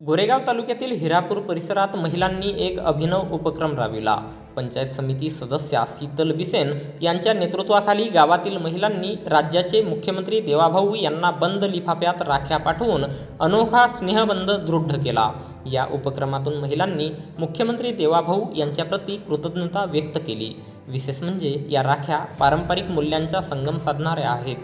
गोरेगाव तालुक्यातील हिरापूर परिसरात महिलांनी एक अभिनव उपक्रम राबविला। पंचायत समिती सदस्या शीतल बिसेन यांच्या नेतृत्वाखाली गावातील महिलांनी राज्याचे मुख्यमंत्री देवाभाऊ यांना बंद लिफाफ्यात राख्या पाठवून अनोखा स्नेहबंध दृढ केला। या उपक्रमातून महिलांनी मुख्यमंत्री देवाभाऊ यांच्याप्रती कृतज्ञता व्यक्त केली। विशेष म्हणजे या राख्या पारंपरिक मूल्यांचा संगम साधणाऱ्या आहेत।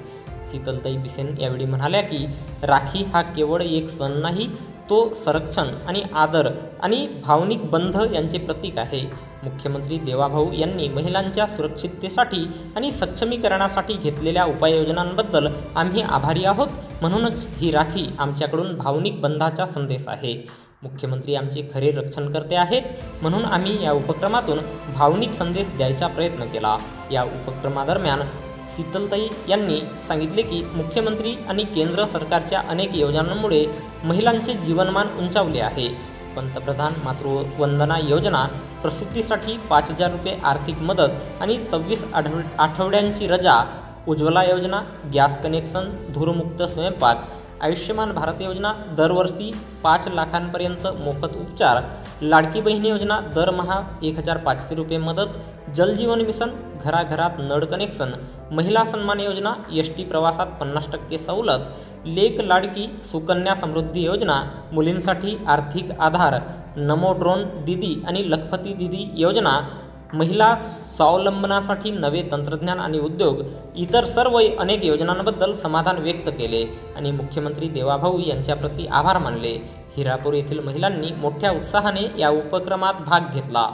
शीतलताई बिसेन यावेळी म्हणाल्या की राखी हा केवळ एक सण नाही, तो संरक्षण आणि आदर आणि भावनिक बंध यांचे प्रतीक आहे। मुख्यमंत्री देवाभाऊ यांनी महिलांच्या सुरक्षिततेसाठी आणि सक्षमीकरणासाठी घेतलेल्या उपाययोजनांबद्दल आम्ही आभारी आहोत। म्हणूनच ही राखी आमच्याकडून भावनिक बंधाचा संदेश आहे। मुख्यमंत्री आमचे खरे रक्षणकर्ते आहेत, म्हणून आम्ही या उपक्रमातून भावनिक संदेश द्यायचा प्रयत्न केला। या उपक्रमादरम्यान शीतलताई यांनी सांगितले की मुख्यमंत्री आणि केंद्र सरकारच्या अनेक योजनांमुळे महिलांचे जीवनमान उंचावले आहे। पंतप्रधान मातृवंदना योजना, प्रसूतीसाठी 5,000 रुपये आर्थिक मदत आणि 26 आठवड्यांची रजा, उज्ज्वला योजना, गॅस कनेक्शन, धूरमुक्त स्वयंपाक, आयुष्यमान भारत योजना, दरवर्षी 5 लाखांपर्यंत मोफत उपचार, लाडकी बहीण योजना, दरमहा 1,500 रुपये मदत, जल जीवन मिशन, घराघरात नळ कनेक्शन, महिला सन्मान योजना, एसटी प्रवासात 50% सवलत, लेक लाडकी, सुकन्या समृद्धी योजना, मुलींसाठी आर्थिक आधार, नमो ड्रोन दीदी आणि लखपती दीदी योजना, महिला स्वावलंबनासाठी नवे तंत्रज्ञान आणि उद्योग, इतर सर्व अनेक योजनांबद्दल समाधान व्यक्त केले आणि मुख्यमंत्री देवाभाऊ यांच्याप्रती आभार मानले। हिरापूर येथील महिलांनी मोठ्या उत्साहाने या उपक्रमात भाग घेतला।